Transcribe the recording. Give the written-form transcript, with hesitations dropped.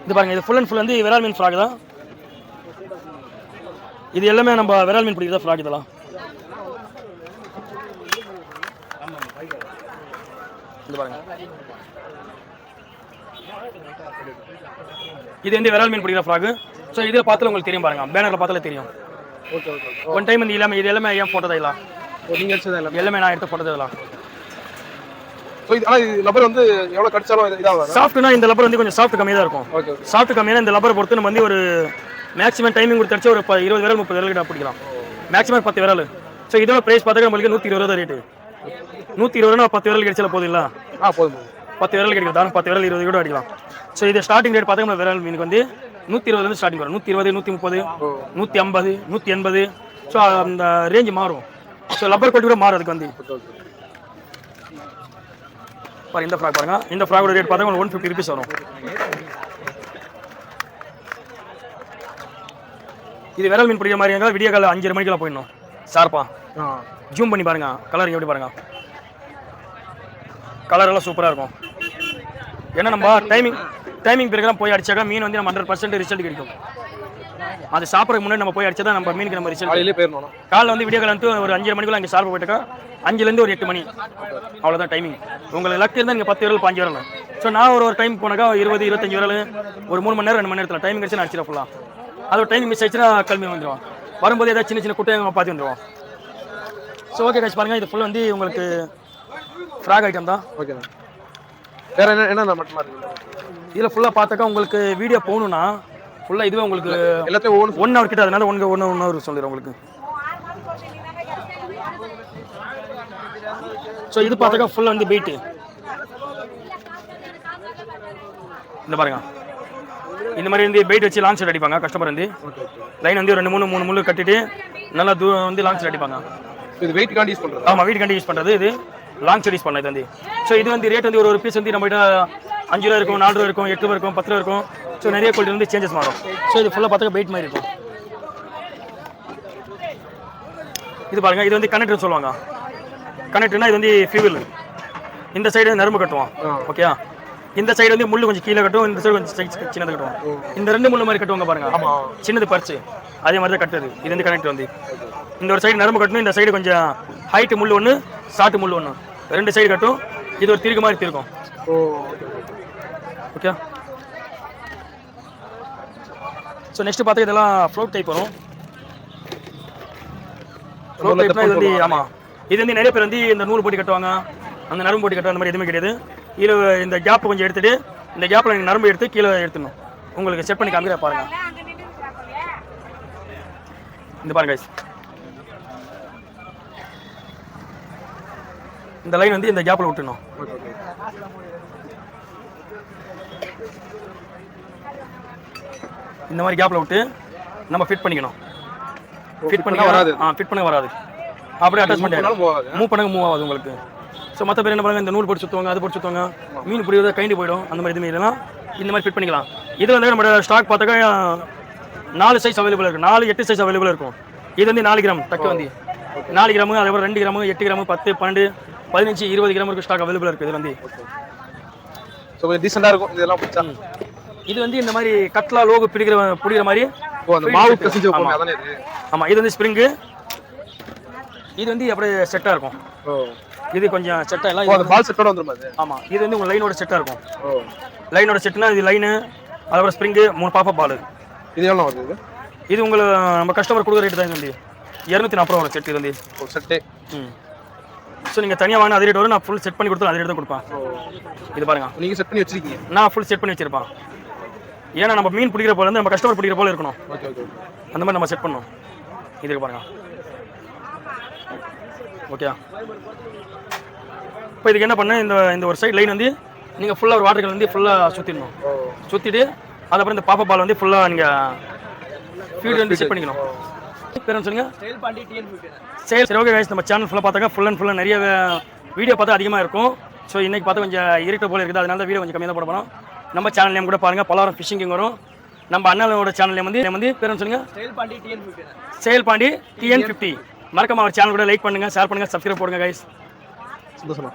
இது பாருங்க, இது ஃபுல் அண்ட் ஃபுல் வந்து விரால் மீன் ஃப்ராக் தான். இது எல்லாமே நம்ம விரால் மீன் பிடிக்கிறதா ஃப்ராக் இதெல்லாம். இது பாருங்க, இது வந்து விரால் மீன் பிடிக்கிற ஃப்ராக். ஸோ இதில் பார்த்தாலும் உங்களுக்கு தெரியும் பாருங்க, பேனரில் பார்த்தாலே தெரியும். Okay okay. ஒன் டைம் இந்த எல்லாமே இது எல்லாமே ஏன் போட்டதா இல்லை, நீங்கள் எடுத்தது எல்லாமே நான் எடுத்து போட்டது இதெல்லாம். ஸோ இது ஆனால் இது லப்பர் வந்து எவ்வளோ கடிச்சாலும் இதாக சாஃப்ட்னா இந்த லப்பர் வந்து கொஞ்சம் சாஃப்ட் கம்மியாக தான் இருக்கும். ஓகே. சாஃப்ட் கம்மியாக இந்த லப்பரை பொறுத்து நம்ம வந்து ஒரு மேக்ஸிமம் டைமிங் கொடுத்து ஒரு 20 விரல் 30 விரல் கிட்ட பிடிக்கலாம். மேக்ஸிமம் 10 விரல். ஸோ இதோட ப்ரைஸ் பார்த்தா நம்மளுக்கு 120 தான் ரேட்டு. 120 10 விரல் கிடைச்சால போதுங்களா? போதும். 10 விரல் கிடைக்கும் தான், 10 விரல் 20 கூட அடிக்கலாம். ஸோ இது ஸ்டார்டிங் ரேட் பார்த்தா விரல் மீனுக்கு வந்து 120 ஸ்டார்டிங் வரும். 120 130 150 180. ஸோ அந்த ரேஞ்சு மாறும். ஸோ லப்பர் கொட்டி கூட மாறும் அதுக்கு வந்து. பாருங்க இந்த ஃப்ராக் பாருங்க, இந்த ஃப்ராகோட ரேட் பார்த்தா 150 ருபீஸ் வரும். இது விரல் மீன் பிடிக்கிற மாதிரி இருந்தால் விடிய காலை 5:30 மணிக்கெல்லாம் போயிடணும் ஷார்ப்பா. ஜூம் பண்ணி பாருங்க, கலர் எப்படி பாருங்க, கலர் எல்லாம் சூப்பராக இருக்கும். ஏன்னா நம்ம டைமிங் பிறகு போய் அடிச்சாக்கா மீன் வந்து நம்ம 100% ரிசல்ட் கிடைக்கும். அது சாப்பிட்றதுக்கு முன்னாடி நம்ம போய் அடிச்சா தான் நம்ம மீனுக்கு நம்ம ரிசல்ட். காலையில் வந்து விடிய காலை வந்து ஒரு 5:30 மணிக்குள்ள அங்கே ஷார்ப்பாக போயிட்டாக்கா 5லேருந்து ஒரு 8 மணி அவ்வளோதான் டைமிங். உங்களுக்கு லக் இருந்தால் நீங்கள் 10 விரல் 5 விரல். ஸோ நான் ஒரு டைம் போனாக்கா 20 25 விரல் ஒரு 3 மணி நேரம் 2 மணி நேரத்தில் டைமிங் கிடச்சி நான் அடிச்சிட ஃபுல்லாக. அதோட டைமிங் மிஸ் ஆயிடுச்சுன்னா கிளம்பி வந்துடுவோம். வரும்போது ஏதாவது சின்ன சின்ன குட்டையை பார்த்து வந்துடுவோம். ஸோ ஓகே கைஸ் பாருங்கள், இது ஃபுல் வந்து உங்களுக்கு ஃப்ராக் ஐட்டம் தான். ஓகே. வேறு என்ன மட்டும் இதில் ஃபுல்லாக பார்த்தாக்கா உங்களுக்கு வீடியோ போகணுன்னா ஃபுல்லாக இதுவே உங்களுக்கு எல்லாத்தையும் 1 ஹவர் கிட்ட, அதனால 1 ஹவர் சொல்லிடுறேன் உங்களுக்கு. ஸோ இது பார்த்தாக்கா ஃபுல்லாக வந்து வெயிட்டு இந்த பாருங்க, இந்த மாதிரி வந்து வெயிட் வச்சு லாங் சைட் அடிப்பாங்க கஸ்டமர் வந்து. லைன் வந்து 2 3 முள்ளு கட்டிட்டு நல்லா தூரம் வந்து லாங் சைட் அடிப்பாங்க. இது வெயிட் காண்டி யூஸ் பண்ணுறது. ஆமாம், வெயிட் காண்டி யூஸ் பண்ணுறது. இது லாங் சைட் யூஸ் பண்ணது வந்து. ஸோ இது வந்து ரேட் வந்து ஒரு பீஸ் வந்து நம்மகிட்ட 5 ரூபா இருக்கும், 4 ரூபா இருக்கும், 8 ரூபா இருக்கும், 10 ரூபா இருக்கும். ஸோ நிறைய குவாலிட்டி வந்து சேஞ்சஸ் மாறும். ஸோ இது ஃபுல்லாக பார்த்தாக்க வெயிட் மாதிரி இருக்கும். இது பாருங்கள், இது வந்து கனெக்டர்னு சொல்லுவாங்க. கனெக்டர்னா இது வந்து ஃபியூவல். இந்த சைடு நரம்பு கட்டுவோம். ஓகே, இந்த சைடு வந்து முள்ளு கொஞ்சம் கீழே கட்டும், இந்த சைடு கொஞ்சம் சின்னது கட்டுவோம். இந்த 2 முள்ளு மாதிரி கட்டுவாங்க பாருங்க, சின்னது பறிச்சு அதே மாதிரி தான் கட்டுறது. இது வந்து கனெக்டர் வந்து இந்த ஒரு சைடு நரம்பு கட்டணும், இந்த சைடு கொஞ்சம் ஹைட்டு முள்ளு ஒன்று, ஷார்ட் முள்ளு ஒன்று, 2 சைடு கட்டும். இது ஒரு திருகு மாதிரி திருக்கும். ஓகே. ஸோ நெக்ஸ்ட் பார்த்தா இதெல்லாம் ஃப்ளோட் டைப் வரும். ஃப்ளோட் டைப்னா இது வந்து ஆமாம், இது வந்து நிறைய பேர் வந்து இந்த நூல் போட்டு கட்டுவாங்க, அந்த நரம்பு போட்டு கட்டுவாங்க. அந்த மாதிரி எதுவுமே கிடையாது. இதில் இந்த கேப் கொஞ்சம் எடுத்துட்டு இந்த கேப்பில் நீங்கள் நரம்பு எடுத்து கீழே எடுத்துடணும். உங்களுக்கு செட் பண்ணி காமிக்கிற பாருங்க. இந்த பாருங்க guys, இந்த லைன் வந்து இந்த கேப்பில் விட்டுணும். இந்த மாதிரி கேப்பில் விட்டு நம்ம ஃபிட் பண்ணிக்கணும். ஃபிட் பண்ண வராது. ஃபிட் பண்ண வராது. அப்படியே அட்டாச்மெண்ட் மூவ் பண்ண மூவ் ஆகாது உங்களுக்கு. ஸோ மற்ற பேர் என்ன பண்ணுவாங்க, இந்த நூல் போட்டு சுற்றுவாங்க, அது போட்டு சுற்றுவாங்க, மீன் பிடிக்கிறத கைண்டு போயிடும். அந்த மாதிரி எதுவுமே இல்லைனா இந்த மாதிரி ஃபிட் பண்ணிக்கலாம். இது வந்து நம்ம ஸ்டாக் பார்த்தாக்கா 4 சைஸ் அவைலபிள் இருக்கும், 4 8 சைஸ் அவைலபிள் இருக்கும். இது வந்து 4 கிராம் தக்கு வந்து 4 கிராமு, அதேபோல் 2 கிராமு, 8 கிராமு, 10 12 15 20 கிராம் இருக்குது ஸ்டாக் அவைலபிள் இருக்குது. இது வந்து ஸோ கொஞ்சம் டீசெண்டாக இருக்கும் இதெல்லாம் பிடிச்சா. இது வந்து இந்த மாதிரி கட்லா லோகு பிடிக்கிற மாதிரி மாவு பிசைஞ்சு வைப்போம். ஆமாம், இது வந்து ஸ்ப்ரிங்கு. இது வந்து அப்படியே செட்டாக இருக்கும். இது கொஞ்சம் செட்டாக எல்லாம் பால் செட்டோட வந்துடும் அது. ஆமாம், இது வந்து உங்கள் லைனோட செட்டாக இருக்கும். லைனோட செட்னா இது லைனு, அதோட ஸ்ப்ரிங்கு, 3 பாப்பா பால். இது எவ்வளோ வருது? இது உங்களுக்கு நம்ம கஸ்டமர் கொடுக்குற ரேட்டு தான். இது வந்து 240 வரும் செட். இது வந்து ஒரு செட்டே. ஸோ நீங்கள் தனியாக வாங்கினா அதே ரேட் வரும். நான் ஃபுல் செட் பண்ணி கொடுத்தா அதே ரேட் தான் கொடுப்பேன். இது பாருங்க, நீங்கள் செட் பண்ணி வச்சிருக்கீங்க. நான் ஃபுல் செட் பண்ணி வச்சிருப்பேன். ஏன்னா நம்ம மீன் பிடிக்கிற போல இருந்து நம்ம கஸ்டமர் பிடிக்கிற போல இருக்கணும். அந்த மாதிரி நம்ம செட் பண்ணணும். இதுக்கு பாருங்க. ஓகே, இப்போ இதுக்கு என்ன பண்ண, இந்த ஒரு சைட் லைன் வந்து நீங்கள் ஃபுல்லாக ஒரு வாட்டர்கள் வந்து ஃபுல்லாக சுற்றிடணும். சுற்றிட்டு அதுக்கப்புறம் இந்த பாப்பா பால் வந்து ஃபுல்லாக நீங்கள் ஃபீட் வந்து செட் பண்ணிக்கணும். பேர் சொல்லுங்க, சரி சரி. ஓகே கைஸ், நம்ம சேனல் ஃபுல்லாக பார்த்தாக்கா ஃபுல் அண்ட் ஃபுல்லாக நிறைய வீடியோ பார்த்தா அதிகமாக இருக்கும். ஸோ இன்றைக்கி பார்த்தா கொஞ்சம் இருட்ட போல இருக்குது, அதனால வீடியோ கொஞ்சம் கம்மியாக தான் போட போகிறோம். நம்ம சேனல் நேம் கூட பாருங்கள், பலவாரம் ஃபிஷிங் வரும். நம்ம அண்ணனோட சேனல் நேம் வந்து பேர் சொல்லுங்க, செயல்பாண்டி TN50. மறக்காம அவர் சேனல் கூட லைக் பண்ணுங்கள், ஷேர் பண்ணுங்கள், சப்ஸ்கிரைப் போடுங்க கைஸ். சந்தோஷமா.